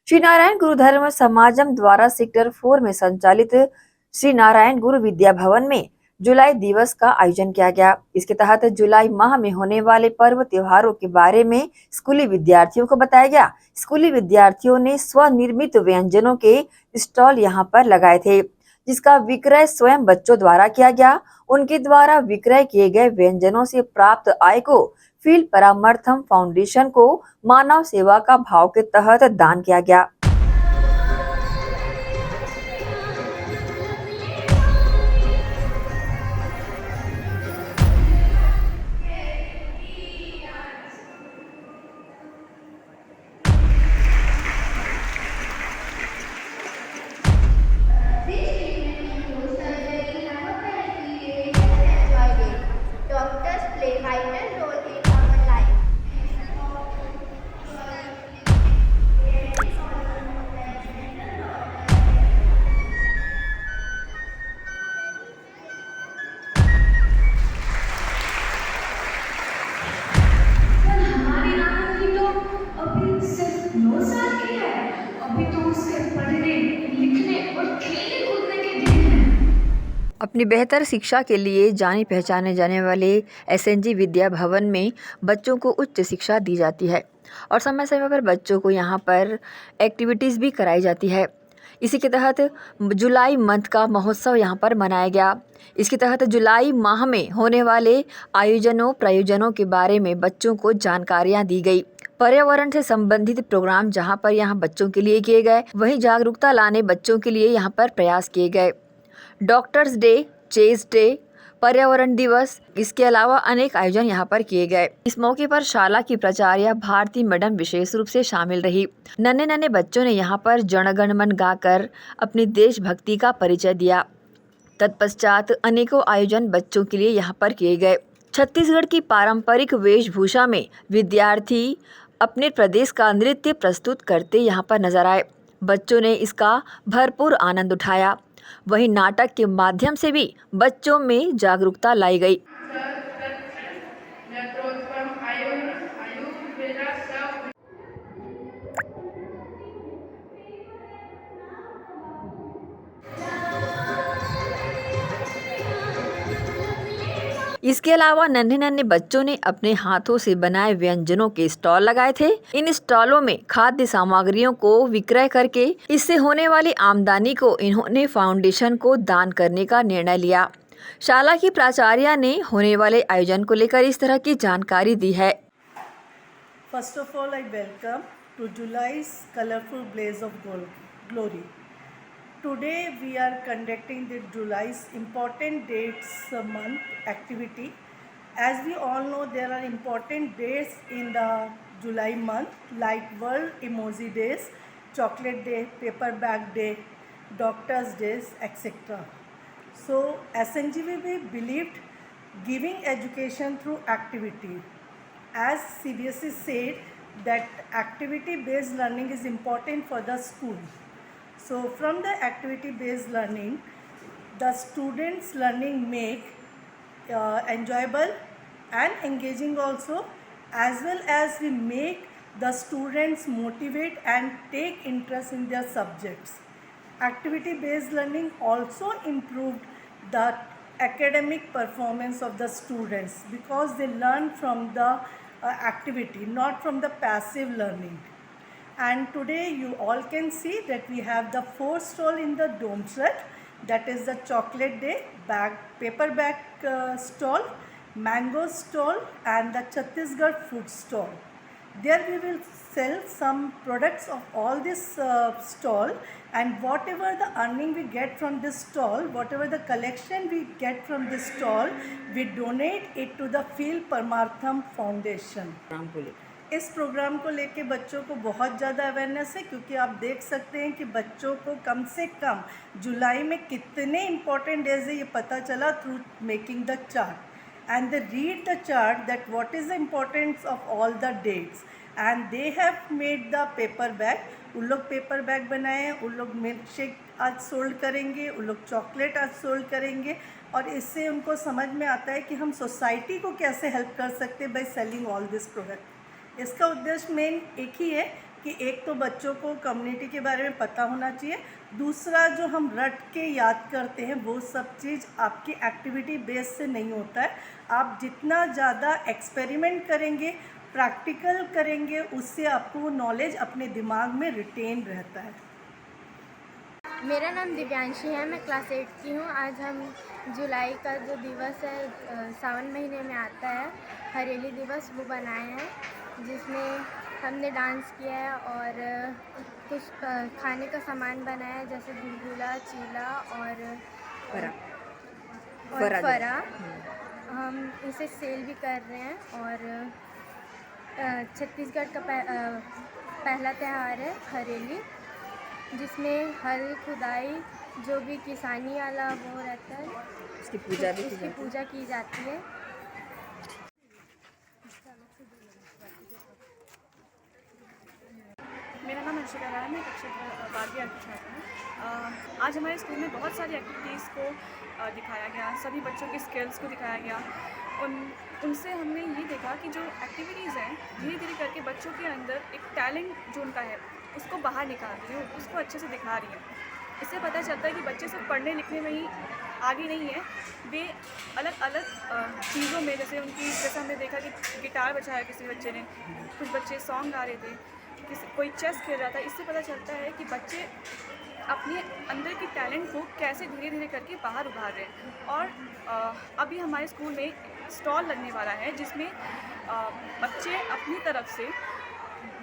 श्री नारायण गुरु धर्म समाजम द्वारा सेक्टर 4 में संचालित श्री नारायण गुरु विद्या भवन में जुलाई दिवस का आयोजन किया गया। इसके तहत जुलाई माह में होने वाले पर्व त्योहारों के बारे में स्कूली विद्यार्थियों को बताया गया। स्कूली विद्यार्थियों ने स्वनिर्मित व्यंजनों के स्टॉल यहां पर लगाए थे, जिसका विक्रय स्वयं बच्चों द्वारा किया गया। उनके द्वारा विक्रय किए गए व्यंजनों से प्राप्त आय को फील्ड परामर्थम फाउंडेशन को मानव सेवा का भाव के तहत दान किया गया। This treatment includes surgery, chemotherapy, radiation, and joining. Doctors play vital role in our life. पर हमारी नानी की तो अभी सिर्फ 9 साल की है। अभी तो उसके पढ़ने, लिखने और खेलने कूदने के दिन हैं। अपनी बेहतर शिक्षा के लिए जाने पहचाने जाने वाले एसएनजी विद्या भवन में बच्चों को उच्च शिक्षा दी जाती है और समय समय पर बच्चों को यहाँ पर एक्टिविटीज़ भी कराई जाती है। इसी के तहत जुलाई मंथ का महोत्सव यहाँ पर मनाया गया। इसके तहत जुलाई माह में होने वाले आयोजनों प्रयोजनों के बारे में बच्चों को जानकारियाँ दी गई। पर्यावरण से संबंधित प्रोग्राम जहाँ पर यहाँ बच्चों के लिए किए गए, वहीं जागरूकता लाने बच्चों के लिए यहाँ पर प्रयास किए गए। डॉक्टर्स डे, चेस डे, पर्यावरण दिवस, इसके अलावा अनेक आयोजन यहाँ पर किए गए। इस मौके पर शाला की प्राचार्य भारती मैडम विशेष रूप से शामिल रही। नन्हे नन्हे बच्चों ने यहाँ पर जन गण मन गाकर अपनी देशभक्ति का परिचय दिया। तत्पश्चात अनेकों आयोजन बच्चों के लिए यहाँ पर किए गए। छत्तीसगढ़ की पारंपरिक वेशभूषा में विद्यार्थी अपने प्रदेश का नृत्य प्रस्तुत करते यहाँ पर नजर आए। बच्चों ने इसका भरपूर आनंद उठाया। वहीं नाटक के माध्यम से भी बच्चों में जागरूकता लाई गई। इसके अलावा नन्हे नन्हे बच्चों ने अपने हाथों से बनाए व्यंजनों के स्टॉल लगाए थे। इन स्टॉलों में खाद्य सामग्रियों को विक्रय करके इससे होने वाली आमदनी को इन्होंने फाउंडेशन को दान करने का निर्णय लिया। शाला की प्राचार्य ने होने वाले आयोजन को लेकर इस तरह की जानकारी दी है। First of all, I welcome to July's colorful blaze of glory. Today we are conducting the July's important dates month activity. As we all know, there are important dates in the July month like World Emoji Days, Chocolate Day, Paper Bag Day, Doctors Days, etc. So SNGVB believed giving education through activity. As CBSE said that activity based learning is important for the school. So from the activity based learning, the students learning make enjoyable and engaging also, as well as we make the students motivate and take interest in their subjects. Activity based learning also improved the academic performance of the students because they learn from the activity, not from the passive learning. And today you all can see that we have the 4th stall in the dome set, that is the chocolate day, paper bag stall, mango stall and the Chhattisgarh food stall. There we will sell some products of all this stall, and whatever the earning we get from this stall, whatever the collection we get from this stall, we donate it to the Field Paramartham Foundation. इस programme को लेके बच्चों को बहुत ज़्यादा awareness है, क्योंकि आप देख सकते हैं कि बच्चों को कम से कम जुलाई में कितने इम्पोर्टेंट डेज है ये पता चला through making the chart, and they read the chart that what is the importance of all the dates, and they have made the paper bag. उन लोग पेपर बैग बनाए हैं, उन लोग मिल्क शेक आज सोल्ड करेंगे, उन लोग चॉकलेट आज सोल्ड करेंगे, और इससे उनको समझ में आता है कि हम सोसाइटी को कैसे हेल्प कर सकते हैं by selling all this product. इसका उद्देश्य मेन एक ही है कि एक तो बच्चों को कम्युनिटी के बारे में पता होना चाहिए, दूसरा जो हम रट के याद करते हैं वो सब चीज़ आपकी एक्टिविटी बेस से नहीं होता है। आप जितना ज़्यादा एक्सपेरिमेंट करेंगे, प्रैक्टिकल करेंगे, उससे आपको वो नॉलेज अपने दिमाग में रिटेन रहता है। मेरा नाम दिव्यांशी है, मैं क्लास 8 की हूँ। आज हम जुलाई का जो दिवस है सावन महीने में आता है, हरेली दिवस, वो बनाए हैं, जिसमें हमने डांस किया है और कुछ खाने का सामान बनाया है, जैसे गुलगुला, चीला और फरा। हम इसे सेल भी कर रहे हैं। और छत्तीसगढ़ का पहला त्यौहार है हरेली, जिसमें हल खुदाई जो भी किसानी वाला वो रहता है, उसकी पूजा भी उसकी पूजा की जाती है। मेरा नाम अंशिका राय है, मैं कक्षा 12वीं की छात्रा हूँ। आज हमारे स्कूल में बहुत सारी एक्टिविटीज़ को दिखाया गया, सभी बच्चों के स्किल्स को दिखाया गया। उनसे हमने ये देखा कि जो एक्टिविटीज़ हैं, धीरे धीरे करके बच्चों के अंदर एक टैलेंट जो उनका है उसको बाहर निकाल रही है, उसको अच्छे से दिखा रही है। इससे पता चलता है कि बच्चे सिर्फ पढ़ने लिखने में ही आगे नहीं है, वे अलग अलग चीज़ों में, जैसे हमने देखा कि गिटार बजाया किसी बच्चे ने, कुछ बच्चे सॉन्ग गा रहे थे, कोई चेस खेल रहा था। इससे पता चलता है कि बच्चे अपने अंदर की टैलेंट को कैसे धीरे धीरे करके बाहर उभार रहे हैं। और अभी हमारे स्कूल में स्टॉल लगने वाला है, जिसमें बच्चे अपनी तरफ से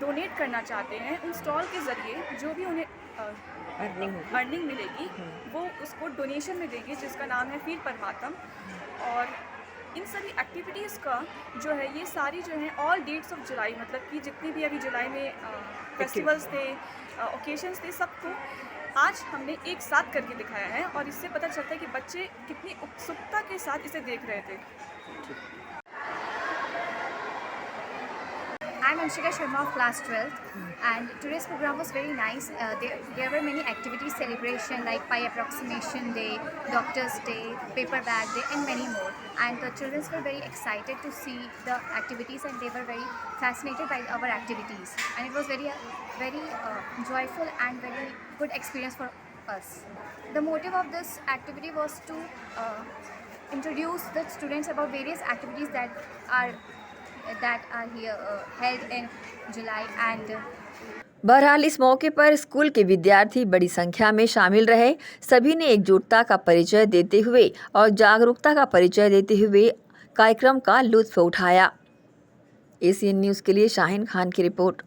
डोनेट करना चाहते हैं। उन स्टॉल के ज़रिए जो भी उन्हें अर्निंग मिलेगी वो उसको डोनेशन में देंगे, जिसका नाम है फीड परमात्म। और इन सभी एक्टिविटीज़ का जो है, ये सारी जो है ऑल डेट्स ऑफ जुलाई, मतलब कि जितने भी अभी जुलाई में फेस्टिवल्स थे, ओकेशंस थे, सबको आज हमने एक साथ करके दिखाया है। और इससे पता चलता है कि बच्चे कितनी उत्सुकता के साथ इसे देख रहे थे। I'm Anshika Sharma of class 12th, and today's program was very nice. There were many activities, celebration like pie approximation day, doctor's day, paper bag day, and many more. And the children were very excited to see the activities, and they were very fascinated by our activities. And it was very joyful and very good experience for us. The motive of this activity was to introduce the students about various activities that are here held in July and बहरहाल इस मौके पर school के विद्यार्थी बड़ी संख्या में शामिल रहे। सभी ने एकजुटता का परिचय देते हुए और जागरूकता का परिचय देते हुए कार्यक्रम का लुत्फ उठाया। एसीएन न्यूज़ के लिए शाहीन खान की रिपोर्ट।